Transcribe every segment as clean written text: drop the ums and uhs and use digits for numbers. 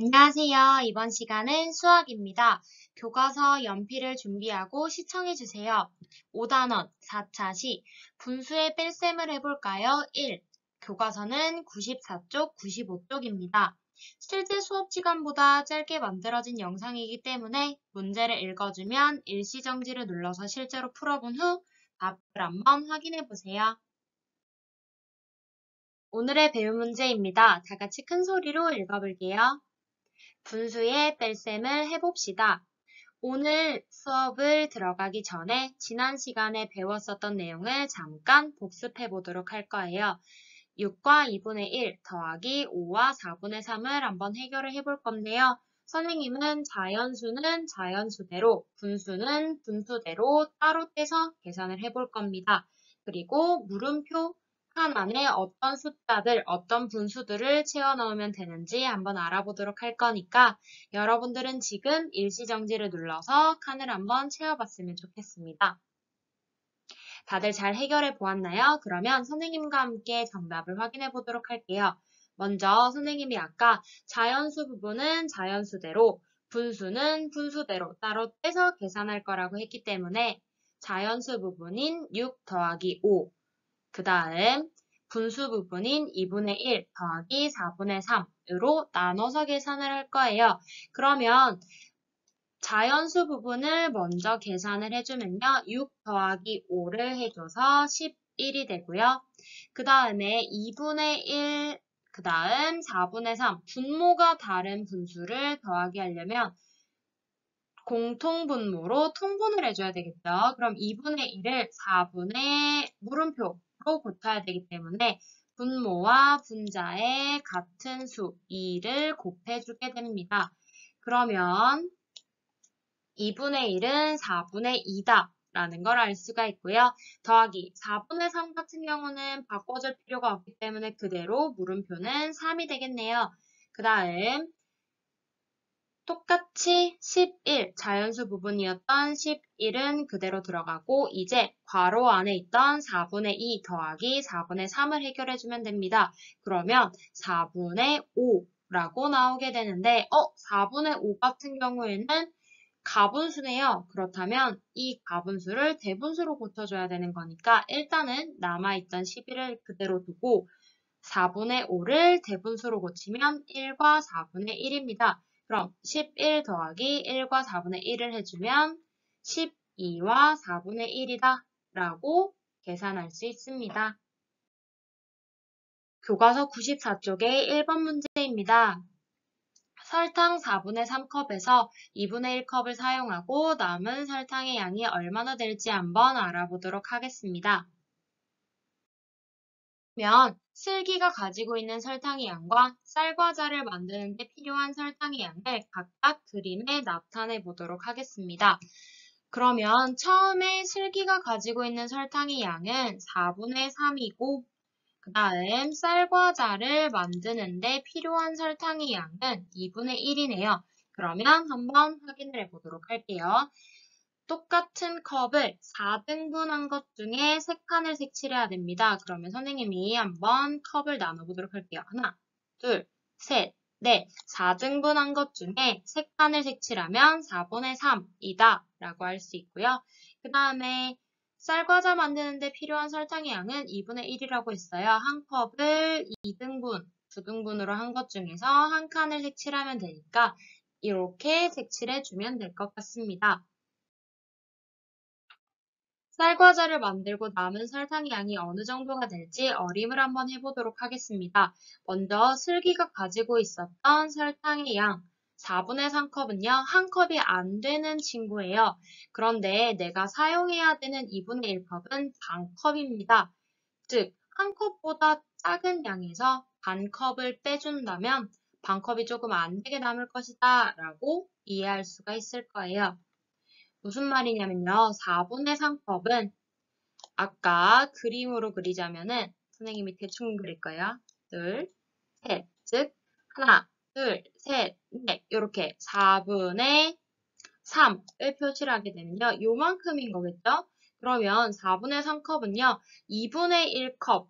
안녕하세요. 이번 시간은 수학입니다. 교과서 연필을 준비하고 시청해주세요. 5단원 4차 시 분수의 뺄셈을 해볼까요? 1. 교과서는 94쪽, 95쪽입니다. 실제 수업 시간보다 짧게 만들어진 영상이기 때문에 문제를 읽어주면 일시정지를 눌러서 실제로 풀어본 후 답을 한번 확인해보세요. 오늘의 배운 문제입니다. 다 같이 큰 소리로 읽어볼게요. 분수의 뺄셈을 해봅시다. 오늘 수업을 들어가기 전에 지난 시간에 배웠었던 내용을 잠깐 복습해 보도록 할 거예요. 6과 2분의 1 더하기 5와 4분의 3을 한번 해결을 해볼 건데요. 선생님은 자연수는 자연수대로, 분수는 분수대로 따로 떼서 계산을 해볼 겁니다. 그리고 물음표 칸 안에 어떤 숫자들, 어떤 분수들을 채워 넣으면 되는지 한번 알아보도록 할 거니까 여러분들은 지금 일시정지를 눌러서 칸을 한번 채워봤으면 좋겠습니다. 다들 잘 해결해 보았나요? 그러면 선생님과 함께 정답을 확인해 보도록 할게요. 먼저 선생님이 아까 자연수 부분은 자연수대로, 분수는 분수대로 따로 떼서 계산할 거라고 했기 때문에 자연수 부분인 6 더하기 5, 그 다음 분수 부분인 2분의 1 더하기 4분의 3으로 나눠서 계산을 할 거예요. 그러면 자연수 부분을 먼저 계산을 해주면요. 6 더하기 5를 해줘서 11이 되고요. 그 다음에 2분의 1, 그 다음 4분의 3, 분모가 다른 분수를 더하기 하려면 공통분모로 통분을 해줘야 되겠죠. 그럼 2분의 1을 4분의 물음표로 고쳐야 되기 때문에 분모와 분자의 같은 수 2를 곱해주게 됩니다. 그러면 2분의 1은 4분의 2다 라는 걸 알 수가 있고요. 더하기 4분의 3 같은 경우는 바꿔줄 필요가 없기 때문에 그대로 물음표는 3이 되겠네요. 그 다음 똑같이 11, 자연수 부분이었던 11은 그대로 들어가고 이제 괄호 안에 있던 4분의 2 더하기 4분의 3을 해결해주면 됩니다. 그러면 4분의 5라고 나오게 되는데 4분의 5 같은 경우에는 가분수네요. 그렇다면 이 가분수를 대분수로 고쳐줘야 되는 거니까 일단은 남아있던 11을 그대로 두고 4분의 5를 대분수로 고치면 1과 4분의 1입니다. 그럼 11 더하기 1과 4분의 1을 해주면 12와 4분의 1이다 라고 계산할 수 있습니다. 교과서 94쪽의 1번 문제입니다. 설탕 4분의 3컵에서 2분의 1컵을 사용하고 남은 설탕의 양이 얼마나 될지 한번 알아보도록 하겠습니다. 그러면 슬기가 가지고 있는 설탕의 양과 쌀과자를 만드는 데 필요한 설탕의 양을 각각 그림에 나타내 보도록 하겠습니다. 그러면 처음에 슬기가 가지고 있는 설탕의 양은 4분의 3이고 그 다음 쌀과자를 만드는데 필요한 설탕의 양은 2분의 1이네요. 그러면 한번 확인을 해보도록 할게요. 똑같은 컵을 4등분한 것 중에 3칸을 색칠해야 됩니다. 그러면 선생님이 한번 컵을 나눠보도록 할게요. 하나, 둘, 셋, 넷. 4등분한 것 중에 3칸을 색칠하면 4분의 3이다 라고 할 수 있고요. 그 다음에 쌀과자 만드는데 필요한 설탕의 양은 2분의 1이라고 했어요. 한 컵을 2등분, 2등분으로 한 것 중에서 한 칸을 색칠하면 되니까 이렇게 색칠해주면 될 것 같습니다. 쌀과자를 만들고 남은 설탕의 양이 어느 정도가 될지 어림을 한번 해보도록 하겠습니다. 먼저 슬기가 가지고 있었던 설탕의 양 4분의 3컵은요. 한 컵이 안 되는 친구예요. 그런데 내가 사용해야 되는 2분의 1컵은 반 컵입니다. 즉, 한 컵보다 작은 양에서 반 컵을 빼준다면 반 컵이 조금 안 되게 남을 것이다 라고 이해할 수가 있을 거예요. 무슨 말이냐면요. 4분의 3컵은 아까 그림으로 그리자면은 선생님이 대충 그릴 거예요. 둘, 셋, 즉 하나, 둘, 셋, 넷 이렇게 4분의 3을 표시를 하게 되면요. 요만큼인 거겠죠? 그러면 4분의 3컵은요. 2분의 1컵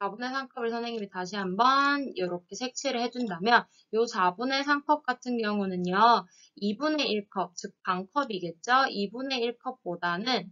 4분의 3컵을 선생님이 다시 한번 이렇게 색칠을 해준다면 이 4분의 3컵 같은 경우는요. 2분의 1컵, 즉 반컵이겠죠. 2분의 1컵보다는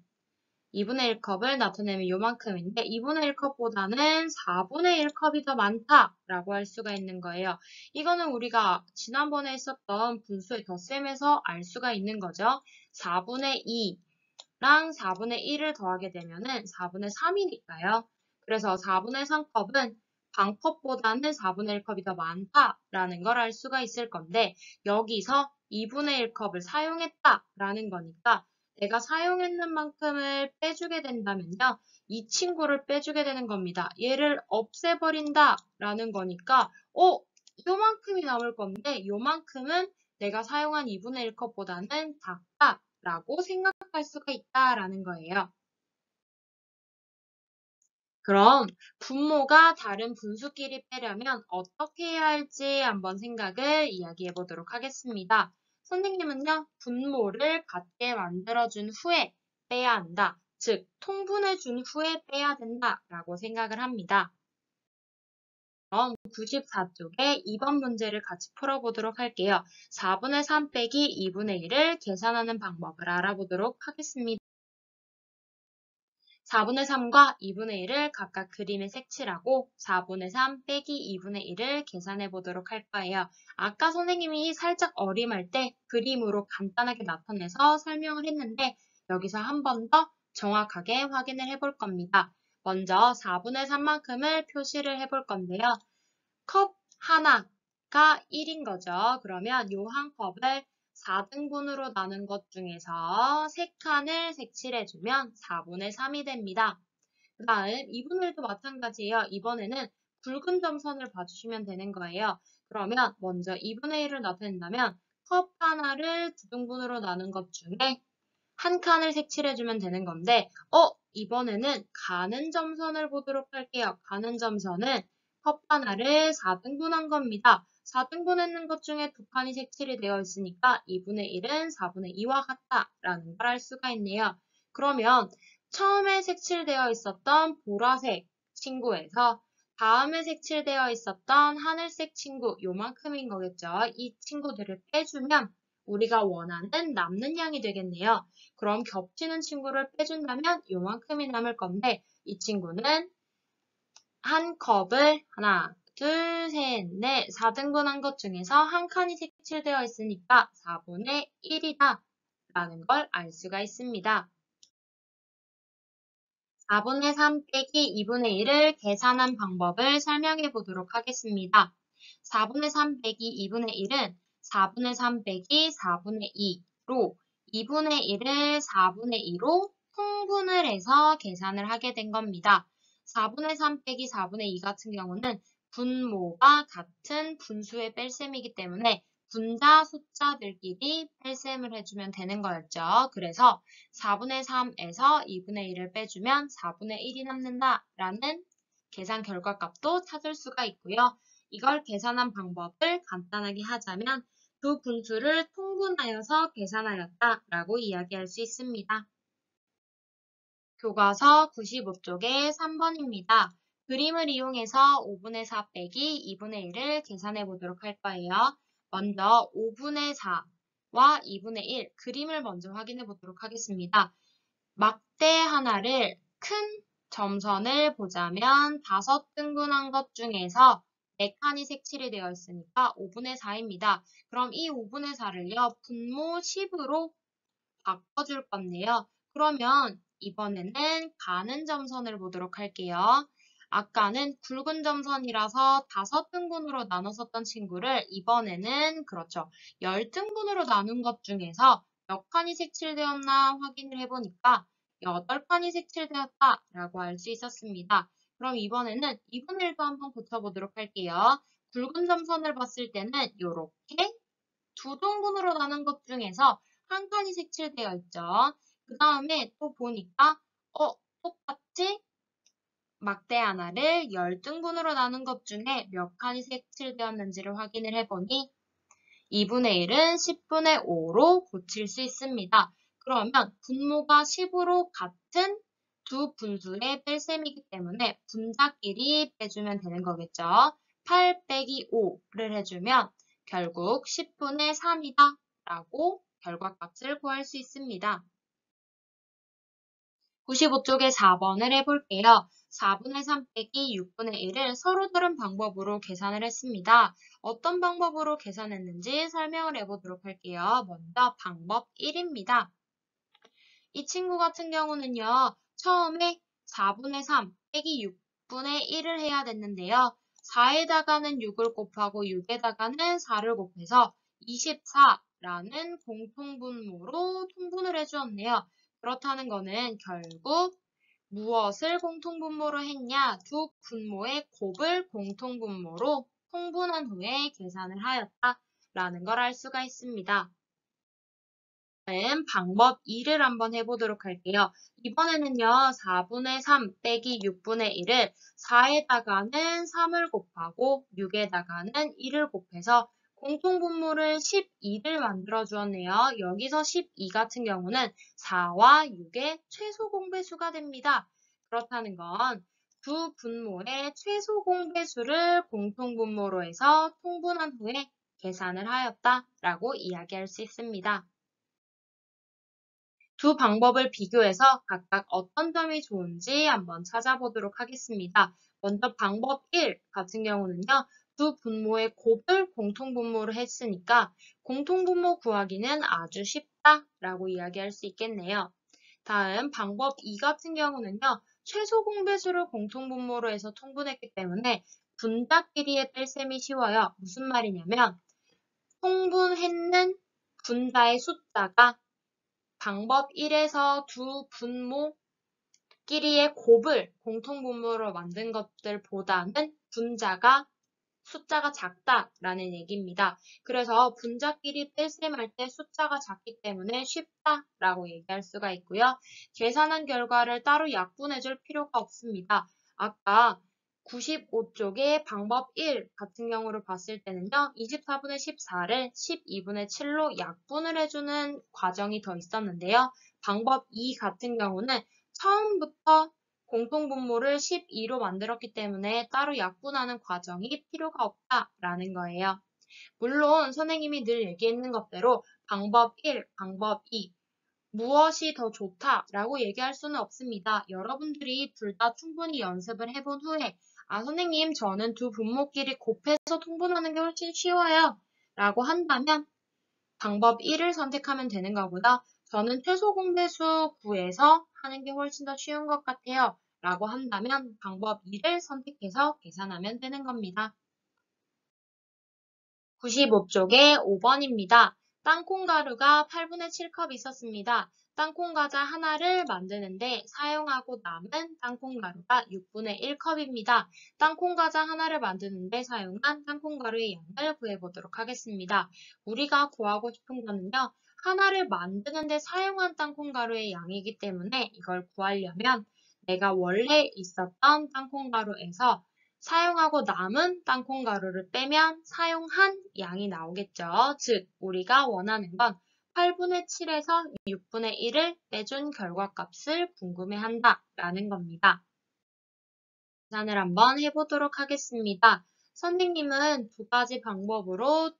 2분의 1컵을 나타내면 요만큼인데 2분의 1컵보다는 4분의 1컵이 더 많다라고 할 수가 있는 거예요. 이거는 우리가 지난번에 했었던 분수의 덧셈에서 알 수가 있는 거죠. 4분의 2랑 4분의 1을 더하게 되면은 4분의 3이니까요. 그래서 4분의 3컵은 반컵보다는 4분의 1컵이 더 많다라는 걸 알 수가 있을 건데 여기서 2분의 1컵을 사용했다라는 거니까 내가 사용했는 만큼을 빼주게 된다면요. 이 친구를 빼주게 되는 겁니다. 얘를 없애버린다라는 거니까 요만큼이 남을 건데 요만큼은 내가 사용한 2분의 1컵보다는 작다라고 생각할 수가 있다라는 거예요. 그럼 분모가 다른 분수끼리 빼려면 어떻게 해야 할지 한번 생각을 이야기해 보도록 하겠습니다. 선생님은요, 분모를 같게 만들어준 후에 빼야 한다. 즉, 통분해준 후에 빼야 된다라고 생각을 합니다. 그럼 94쪽에 2번 문제를 같이 풀어보도록 할게요. 4분의 3 빼기 2분의 1을 계산하는 방법을 알아보도록 하겠습니다. 4분의 3과 2분의 1을 각각 그림에 색칠하고 4분의 3 빼기 2분의 1을 계산해 보도록 할 거예요. 아까 선생님이 살짝 어림할 때 그림으로 간단하게 나타내서 설명을 했는데 여기서 한 번 더 정확하게 확인을 해 볼 겁니다. 먼저 4분의 3만큼을 표시를 해 볼 건데요. 컵 하나가 1인 거죠. 그러면 요 한 컵을 4등분으로 나눈 것 중에서 3칸을 색칠해주면 4분의 3이 됩니다. 그 다음 2분의 1도 마찬가지예요. 이번에는 굵은 점선을 봐주시면 되는 거예요. 그러면 먼저 2분의 1을 나타낸다면 컵 하나를 2등분으로 나눈 것 중에 한 칸을 색칠해주면 되는 건데 이번에는 가는 점선을 보도록 할게요. 가는 점선은 컵 하나를 4등분한 겁니다. 4등분했는 것 중에 2칸이 색칠이 되어 있으니까 2분의 1은 4분의 2와 같다라는 걸 알 수가 있네요. 그러면 처음에 색칠되어 있었던 보라색 친구에서 다음에 색칠되어 있었던 하늘색 친구, 요만큼인 거겠죠. 이 친구들을 빼주면 우리가 원하는 남는 양이 되겠네요. 그럼 겹치는 친구를 빼준다면 요만큼이 남을 건데 이 친구는 한 컵을 하나, 둘, 셋, 넷, 4등분한 것 중에서 한 칸이 색칠되어 있으니까 4분의 1이다 라는 걸 알 수가 있습니다. 4분의 3 빼기 2분의 1을 계산한 방법을 설명해 보도록 하겠습니다. 4분의 3 빼기 2분의 1은 4분의 3 빼기 4분의 2로 2분의 1을 4분의 2로 통분을 해서 계산을 하게 된 겁니다. 4분의 3 빼기 4분의 2 같은 경우는 분모가 같은 분수의 뺄셈이기 때문에 분자 숫자들끼리 뺄셈을 해주면 되는 거였죠. 그래서 4분의 3에서 2분의 1을 빼주면 4분의 1이 남는다라는 계산 결과값도 찾을 수가 있고요. 이걸 계산한 방법을 간단하게 하자면 두 분수를 통분하여서 계산하였다라고 이야기할 수 있습니다. 교과서 95쪽에 3번입니다. 그림을 이용해서 5분의 4 빼기 2분의 1을 계산해 보도록 할 거예요. 먼저 5분의 4와 2분의 1 그림을 먼저 확인해 보도록 하겠습니다. 막대 하나를 큰 점선을 보자면 5등분한 것 중에서 4칸이 색칠이 되어 있으니까 5분의 4입니다. 그럼 이 5분의 4를요, 분모 10으로 바꿔줄 건데요. 그러면 이번에는 가는 점선을 보도록 할게요. 아까는 굵은 점선이라서 5등분으로 나눴었던 친구를 이번에는 그렇죠. 10등분으로 나눈 것 중에서 몇 칸이 색칠되었나 확인을 해보니까 8칸이 색칠되었다라고 알 수 있었습니다. 그럼 이번에는 2분의 1도 한번 고쳐보도록 할게요. 굵은 점선을 봤을 때는 이렇게 2등분으로 나눈 것 중에서 한 칸이 색칠되어 있죠. 그 다음에 또 보니까 똑같이 막대 하나를 10등분으로 나눈 것 중에 몇 칸이 색칠되었는지를 확인을 해보니 2분의 1은 10분의 5로 고칠 수 있습니다. 그러면 분모가 10으로 같은 두 분수의 뺄셈이기 때문에 분자끼리 빼주면 되는 거겠죠. 8 빼기 5를 해주면 결국 10분의 3이다 라고 결과값을 구할 수 있습니다. 95쪽에 4번을 해볼게요. 4분의 3 빼기 6분의 1을 서로 다른 방법으로 계산을 했습니다. 어떤 방법으로 계산했는지 설명을 해보도록 할게요. 먼저 방법 1입니다. 이 친구 같은 경우는요. 처음에 4분의 3 빼기 6분의 1을 해야 됐는데요. 4에다가는 6을 곱하고 6에다가는 4를 곱해서 24라는 공통분모로 통분을 해주었네요. 그렇다는 거는 결국 무엇을 공통분모로 했냐? 두 분모의 곱을 공통분모로 통분한 후에 계산을 하였다라는 걸 알 수가 있습니다. 방법 2를 한번 해보도록 할게요. 이번에는요, 4분의 3 빼기 6분의 1을 4에다가는 3을 곱하고 6에다가는 1을 곱해서 공통분모를 12를 만들어 주었네요. 여기서 12 같은 경우는 4와 6의 최소 공배수가 됩니다. 그렇다는 건 두 분모의 최소 공배수를 공통분모로 해서 통분한 후에 계산을 하였다라고 이야기할 수 있습니다. 두 방법을 비교해서 각각 어떤 점이 좋은지 한번 찾아보도록 하겠습니다. 먼저 방법 1 같은 경우는요. 두 분모의 곱을 공통분모로 했으니까 공통분모 구하기는 아주 쉽다라고 이야기할 수 있겠네요. 다음 방법 2 같은 경우는요. 최소 공배수를 공통분모로 해서 통분했기 때문에 분자끼리의 뺄셈이 쉬워요. 무슨 말이냐면 통분했는 분자의 숫자가 방법 1에서 두 분모끼리의 곱을 공통분모로 만든 것들보다는 분자가 숫자가 작다라는 얘기입니다. 그래서 분자끼리 뺄셈할 때 숫자가 작기 때문에 쉽다라고 얘기할 수가 있고요. 계산한 결과를 따로 약분해줄 필요가 없습니다. 아까 95쪽의 방법 1 같은 경우를 봤을 때는요. 24분의 14를 12분의 7로 약분을 해주는 과정이 더 있었는데요. 방법 2 같은 경우는 처음부터 공통분모를 12로 만들었기 때문에 따로 약분하는 과정이 필요가 없다라는 거예요. 물론 선생님이 늘 얘기했는 것대로 방법 1, 방법 2 무엇이 더 좋다라고 얘기할 수는 없습니다. 여러분들이 둘 다 충분히 연습을 해본 후에 선생님 저는 두 분모끼리 곱해서 통분하는 게 훨씬 쉬워요 라고 한다면 방법 1을 선택하면 되는 거고요. 저는 최소 공배수 구해서 하는 게 훨씬 더 쉬운 것 같아요 라고 한다면 방법 2를 선택해서 계산하면 되는 겁니다. 95쪽에 5번입니다. 땅콩 가루가 8분의 7컵 있었습니다. 땅콩 과자 하나를 만드는데 사용하고 남은 땅콩 가루가 6분의 1컵입니다. 땅콩 과자 하나를 만드는데 사용한 땅콩 가루의 양을 구해보도록 하겠습니다. 우리가 구하고 싶은 거는요. 하나를 만드는데 사용한 땅콩 가루의 양이기 때문에 이걸 구하려면 내가 원래 있었던 땅콩 가루에서 사용하고 남은 땅콩 가루를 빼면 사용한 양이 나오겠죠. 즉, 우리가 원하는 건 8분의 7에서 6분의 1을 빼준 결과값을 궁금해한다 라는 겁니다. 계산을 한번 해보도록 하겠습니다. 선생님은 두 가지 방법으로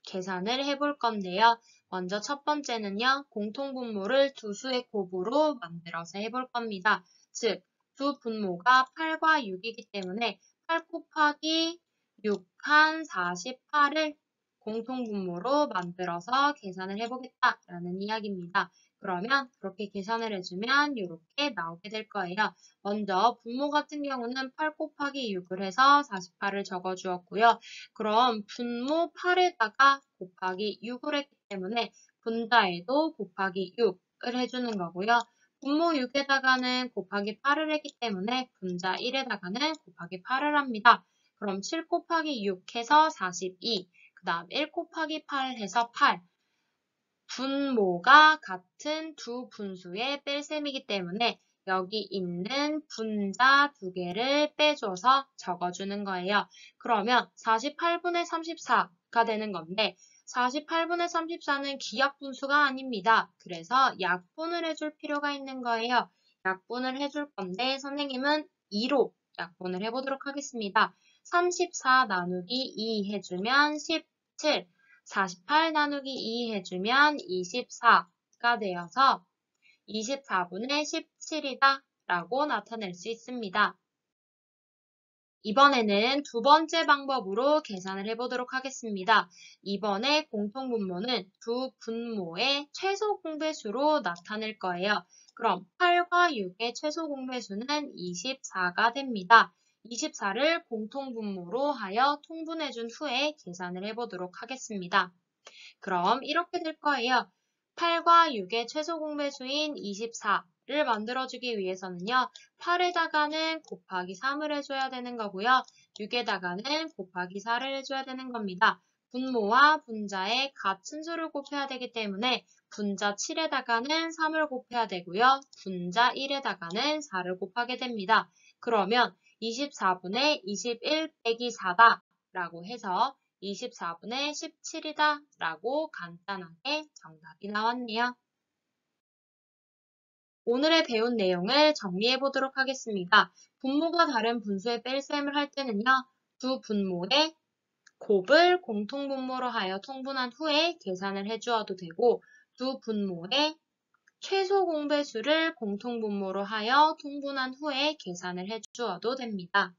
계산을 해볼 건데요. 먼저 첫 번째는요. 공통분모를 두 수의 곱으로 만들어서 해볼 겁니다. 즉, 두 분모가 8과 6이기 때문에 8 곱하기 6 한 48을 공통분모로 만들어서 계산을 해보겠다라는 이야기입니다. 그러면 그렇게 계산을 해주면 이렇게 나오게 될 거예요. 먼저 분모 같은 경우는 8 곱하기 6을 해서 48을 적어주었고요. 그럼 분모 8에다가 곱하기 6을 했기 때문에 분자에도 곱하기 6을 해주는 거고요. 분모 6에다가는 곱하기 8을 했기 때문에 분자 1에다가는 곱하기 8을 합니다. 그럼 7 곱하기 6 해서 42, 그 다음 1 곱하기 8 해서 8. 분모가 같은 두 분수의 뺄셈이기 때문에 여기 있는 분자 두 개를 빼줘서 적어주는 거예요. 그러면 48분의 34가 되는 건데 48분의 34는 기하분수가 아닙니다. 그래서 약분을 해줄 필요가 있는 거예요. 약분을 해줄 건데 선생님은 2로 약분을 해보도록 하겠습니다. 34 나누기 2 해주면 17, 48 나누기 2 해주면 24가 되어서 24분의 17이다 라고 나타낼 수 있습니다. 이번에는 두 번째 방법으로 계산을 해보도록 하겠습니다. 이번에 공통분모는 두 분모의 최소 공배수로 나타낼 거예요. 그럼 8과 6의 최소 공배수는 24가 됩니다. 24를 공통분모로 하여 통분해준 후에 계산을 해보도록 하겠습니다. 그럼 이렇게 될 거예요. 8과 6의 최소 공배수인 24를 만들어주기 위해서는요. 8에다가는 곱하기 3을 해줘야 되는 거고요. 6에다가는 곱하기 4를 해줘야 되는 겁니다. 분모와 분자의 같은 수를 곱해야 되기 때문에 분자 7에다가는 3을 곱해야 되고요. 분자 1에다가는 4를 곱하게 됩니다. 그러면 24분의 21 빼기 4다 라고 해서 24분의 17이다 라고 간단하게 정답이 나왔네요. 오늘의 배운 내용을 정리해 보도록 하겠습니다. 분모가 다른 분수의 뺄셈을 할 때는요. 두 분모의 곱을 공통분모로 하여 통분한 후에 계산을 해주어도 되고 두 분모의 최소 공배수를 공통분모로 하여 통분한 후에 계산을 해주어도 됩니다.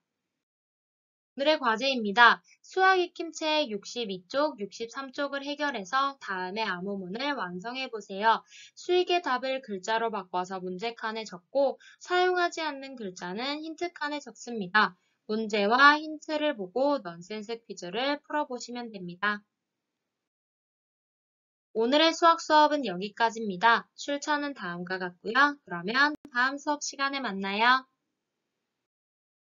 오늘의 과제입니다. 수학 익힘책 62쪽, 63쪽을 해결해서 다음의 암호문을 완성해 보세요. 수익의 답을 글자로 바꿔서 문제칸에 적고 사용하지 않는 글자는 힌트칸에 적습니다. 문제와 힌트를 보고 넌센스 퀴즈를 풀어보시면 됩니다. 오늘의 수학 수업은 여기까지입니다. 출처는 다음과 같고요. 그러면 다음 수업 시간에 만나요.